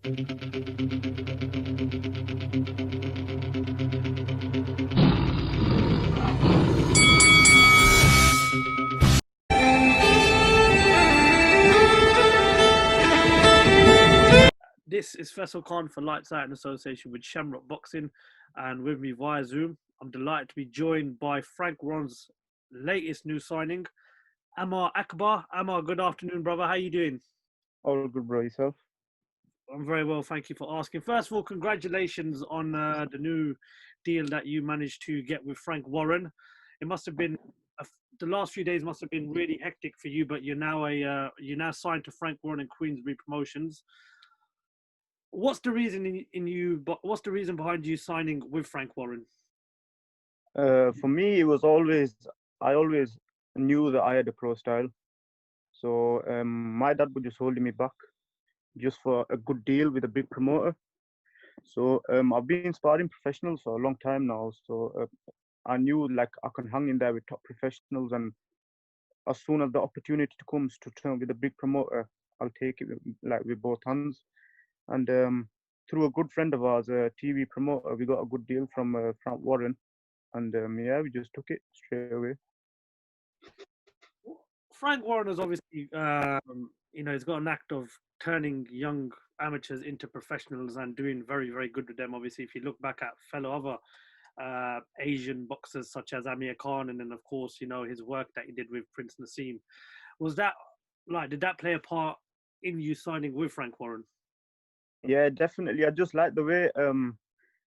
This is Faisal Khan for Lights Out in association with Shamrock Boxing, and with me via Zoom, I'm delighted to be joined by Frank Warren's latest new signing, Amaar Akbar. Amaar, good afternoon, brother. How you doing? All good, bro. Yourself? I'm very well, thank you for asking. First of all, congratulations on the new deal that you managed to get with Frank Warren. It must have been the last few days must have been really hectic for you, but you're now signed to Frank Warren and Queensbury Promotions. What's the reason What's the reason behind you signing with Frank Warren? For me, it was I always knew that I had a pro style. So my dad was just holding me back just for a good deal with a big promoter. So I've been sparring professionals for a long time now. So I knew like I can hang in there with top professionals, and as soon as the opportunity comes to turn with a big promoter, I'll take it with both hands. And through a good friend of ours, a TV promoter, we got a good deal from Frank Warren, and yeah, we just took it straight away. Frank Warren is obviously, he's got an act of turning young amateurs into professionals and doing very, very good with them. Obviously, if you look back at fellow other Asian boxers such as Amir Khan, and then of course, his work that he did with Prince Nassim, did that play a part in you signing with Frank Warren? Yeah, definitely. I just like the way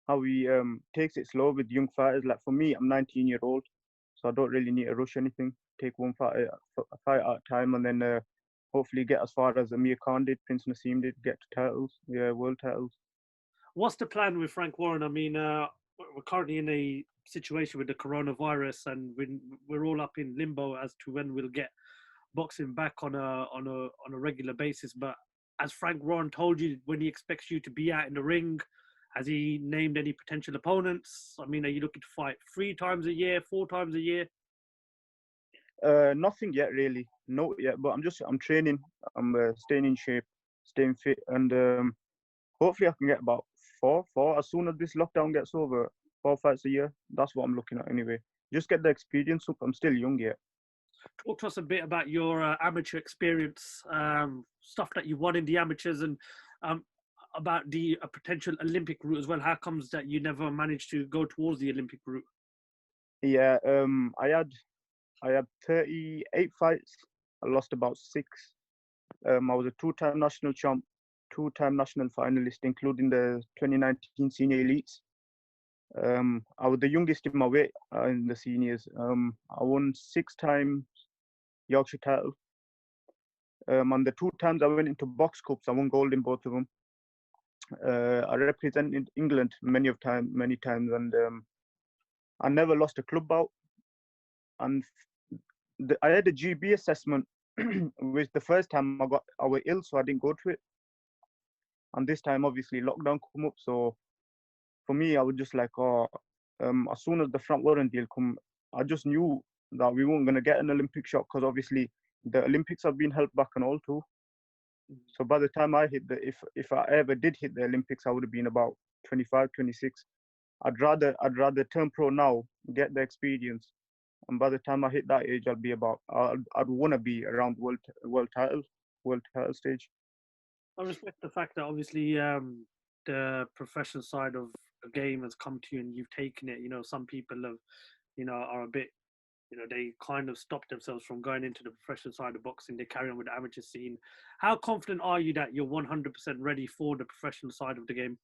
how he takes it slow with young fighters. Like for me, I'm 19 year old, so I don't really need to rush anything. Take one fight at a time, and then hopefully get as far as Amir Khan did, Prince Nassim did, get to titles, yeah, world titles. What's the plan with Frank Warren? I mean, we're currently in a situation with the coronavirus, and we're all up in limbo as to when we'll get boxing back on a regular basis. But as Frank Warren told you, when he expects you to be out in the ring, has he named any potential opponents? I mean, are you looking to fight 3 times a year, 4 times a year? Nothing yet, really. Not yet, but I'm training. I'm staying in shape, staying fit, and hopefully I can get about four as soon as this lockdown gets over. 4 fights a year. That's what I'm looking at anyway. Just get the experience up. I'm still young yet. Talk to us a bit about your amateur experience, stuff that you won in the amateurs, and um, about the potential Olympic route as well. How comes that you never managed to go towards the Olympic route? Yeah, I had 38 fights. I lost about 6. I was a 2-time national champ, 2-time national finalist, including the 2019 senior elites. I was the youngest in my weight in the seniors. I won 6 times Yorkshire title. And the 2 times I went into box cups, I won gold in both of them. I represented England many times, and I never lost a club bout. And I had a GB assessment, which the first time I was ill, so I didn't go to it. And this time, obviously, lockdown come up. So for me, I was just like, oh, as soon as the Frank Warren deal come, I just knew that we weren't gonna get an Olympic shot because obviously the Olympics have been held back and all too. So by the time I hit if I ever did hit the Olympics, I would have been about 25, 26. I'd rather turn pro now, get the experience, and by the time I hit that age, I'd want to be around world title stage. I respect the fact that obviously the professional side of the game has come to you and you've taken it. Some people have, are a bit, they kind of stop themselves from going into the professional side of boxing. They carry on with the amateur scene. How confident are you that you're 100% ready for the professional side of the game?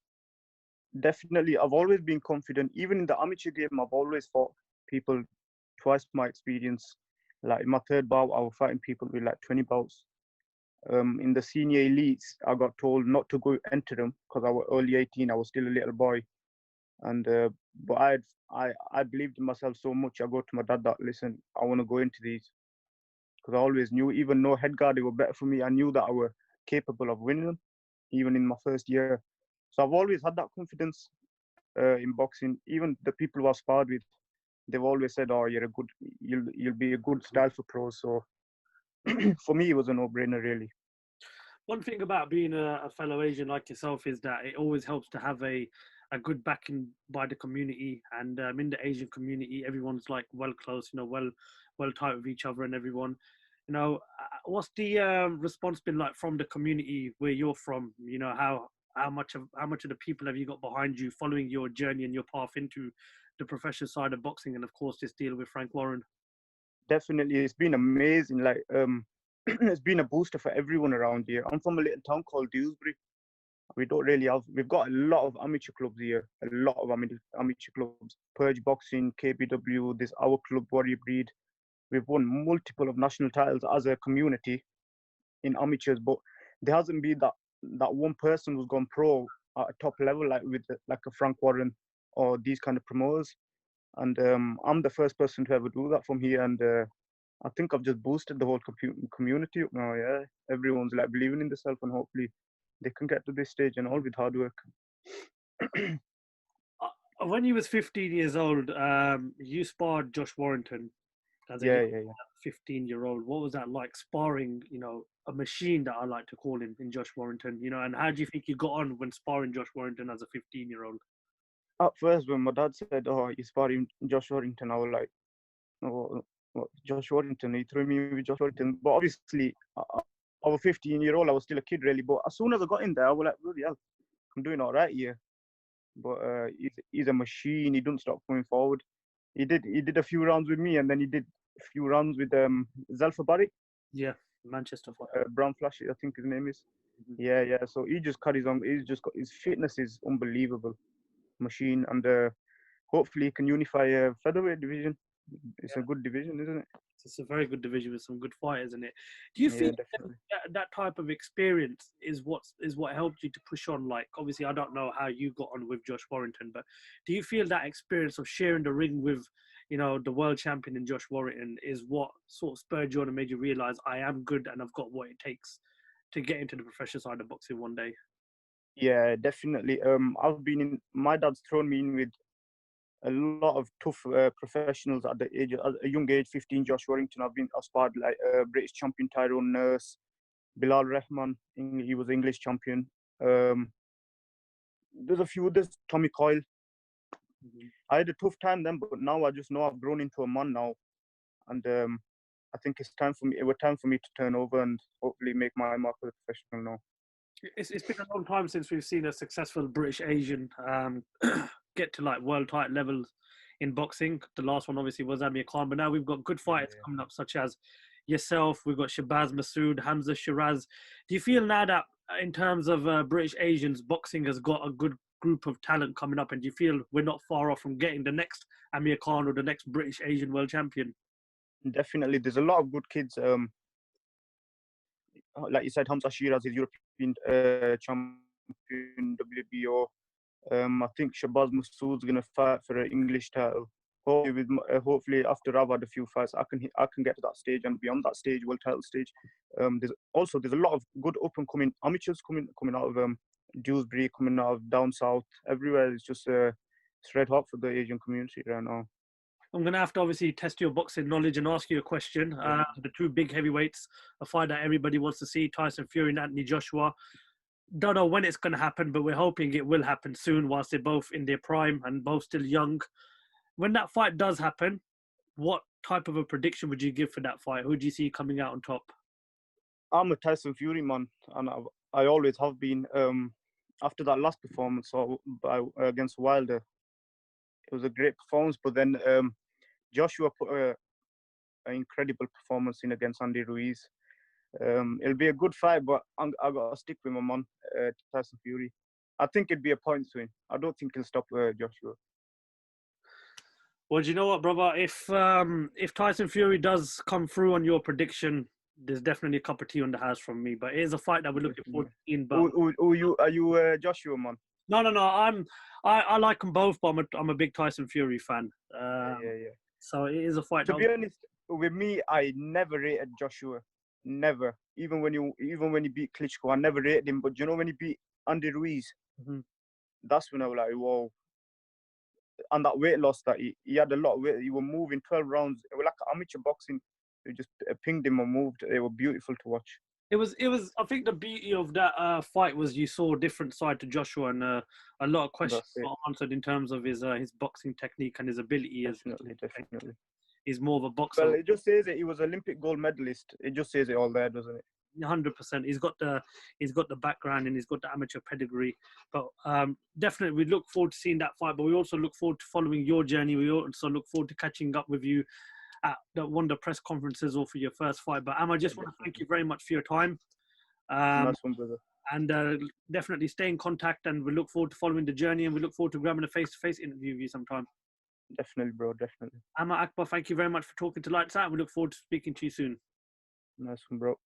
Definitely, I've always been confident. Even in the amateur game, I've always fought people twice my experience. Like in my third bout, I was fighting people with like 20 bouts. In the senior elites, I got told not to go enter them because I was early 18. I was still a little boy, and but I believed in myself so much. I go to my dad that listen, I want to go into these because I always knew, even no head guard, they were better for me. I knew that I were capable of winning them, even in my first year. So I've always had that confidence in boxing. Even the people who I sparred with, they've always said, "Oh, you'll be a good style for pros." So for me, it was a no-brainer, really. One thing about being a fellow Asian like yourself is that it always helps to have a good backing by the community, and in the Asian community, everyone's like well close, well tight with each other, and everyone, what's the response been like from the community where you're from? How much of the people have you got behind you following your journey and your path into the professional side of boxing, and of course this deal with Frank Warren? Definitely, it's been amazing. Like it's been a booster for everyone around here. I'm from a little town called Dewsbury. We don't really have. We've got a lot of amateur clubs here. A lot of amateur clubs. Purge Boxing, KBW. This our club, Warrior Breed. We've won multiple of national titles as a community in amateurs, but there hasn't been that one person who's gone pro at a top level, like with like a Frank Warren or these kind of promoters. And I'm the first person to ever do that from here, and I think I've just boosted the whole community up now. Yeah, everyone's like believing in themselves, and hopefully they can get to this stage and all with hard work. When you was 15 years old, you sparred Josh Warrington as a Yeah, young yeah, yeah. 15-year-old. What was that like sparring, a machine that I like to call him in Josh Warrington, and how do you think you got on when sparring Josh Warrington as a 15-year-old? At first, when my dad said, "Oh, he's sparring Josh Warrington," I was like, "Oh, what, Josh Warrington?" He threw me with Josh Warrington. But obviously, I was 15-year-old. I was still a kid, really. But as soon as I got in there, I was like, "Bloody hell, I'm doing all right here." But he's a machine. He don't stop going forward. He did a few rounds with me, and then he did a few rounds with Zelfa Barry, Yeah, Manchester fight. Brown Flash, I think his name is. Mhm. Yeah, yeah. So he just carries on. He's just got his fitness is unbelievable, machine, and hopefully he can unify a featherweight division. It's a good division, isn't it? It's a very good division with some good fighters in it. Do you Yeah, feel definitely. that type of experience is what helped you to push on? Like, obviously, I don't know how you got on with Josh Warrington, but do you feel that experience of sharing the ring with, the world champion in Josh Warrington is what sort of spurred you on and made you realize I am good and I've got what it takes to get into the professional side of boxing one day? Yeah, definitely. I've been in. My dad's thrown me in with a lot of tough professionals at at a young age, 15. Josh Warrington. I've sparred like British champion Tyrone Nurse, Bilal Rahman. He was English champion. Um, there's a few others. Tommy Coyle. Mhm. I had a tough time then, but now I just know I've grown into a man now, and I think it's time for me. It was time for me to turn over and hopefully make my mark as a professional now. It's been a long time since we've seen a successful British Asian get to like world title levels in boxing. The last one obviously was Amir Khan, but now we've got good fighters Yeah. coming up, such as yourself. We've got Shabazz Masood, Hamza Shiraz. Do you feel now that in terms of British Asians, boxing has got a good group of talent coming up, and do you feel we're not far off from getting the next Amir Khan or the next British Asian world champion? Definitely, there's a lot of good kids. Like you said, Hamza Shiraz is European champion WBO. I think Shabazz Masood's gonna fight for an English title. Hopefully after I've had a few fights, I can get to that stage and beyond that stage, world title stage. There's a lot of good up and coming amateurs coming out of Dewsbury, coming out of down south. Everywhere it's just it's red hot for the Asian community right now. I'm going to have to obviously test your boxing knowledge and ask you a question. Yeah. The two big heavyweights, a fight that everybody wants to see, Tyson Fury and Anthony Joshua. Don't know when it's going to happen, but we're hoping it will happen soon whilst they're both in their prime and both still young. When that fight does happen, what type of a prediction would you give for that fight? Who do you see coming out on top? I'm a Tyson Fury man, and I always have been. After that last performance against Wilder, it was a great performance. But then Joshua put an incredible performance in against Andy Ruiz. It'll be a good fight, but I got to stick with my man, Tyson Fury. I think it'd be a points win. I don't think he'll stop Joshua. Well, do you know what, brother? If Tyson Fury does come through on your prediction, there's definitely a cup of tea on the house from me. But it is a fight that we're looking forward to seeing. But Are you Joshua man? no. I like them both, but I'm a big Tyson Fury fan. Yeah. So it is a fight. To be honest, with me, I never rated Joshua. Never. Even when he beat Klitschko, I never rated him. But you know when he beat Andy Ruiz, Mhm. that's when I was like, whoa. And that weight loss that he had a lot of weight. He was moving 12 rounds. It was like amateur boxing. They just pinged him and moved. They were beautiful to watch. It was. I think the beauty of that fight was you saw a different side to Joshua, and a lot of questions That's it. were answered in terms of his boxing technique and his ability. Definitely. He's more of a boxer. Well, it just says it. He was Olympic gold medalist. It just says it all there, doesn't it? 100%. He's got the background and he's got the amateur pedigree. But definitely, we look forward to seeing that fight. But we also look forward to following your journey. We also look forward to catching up with you at one of the press conferences or for your first fight. But I just want to thank you very much for your time. Nice one, brother. And definitely stay in contact. And we look forward to following the journey. And we look forward to grabbing a face-to-face interview with you sometime. Definitely, bro. Definitely. Amaar Akbar, thank you very much for talking to Lights Out. We look forward to speaking to you soon. Nice one, bro.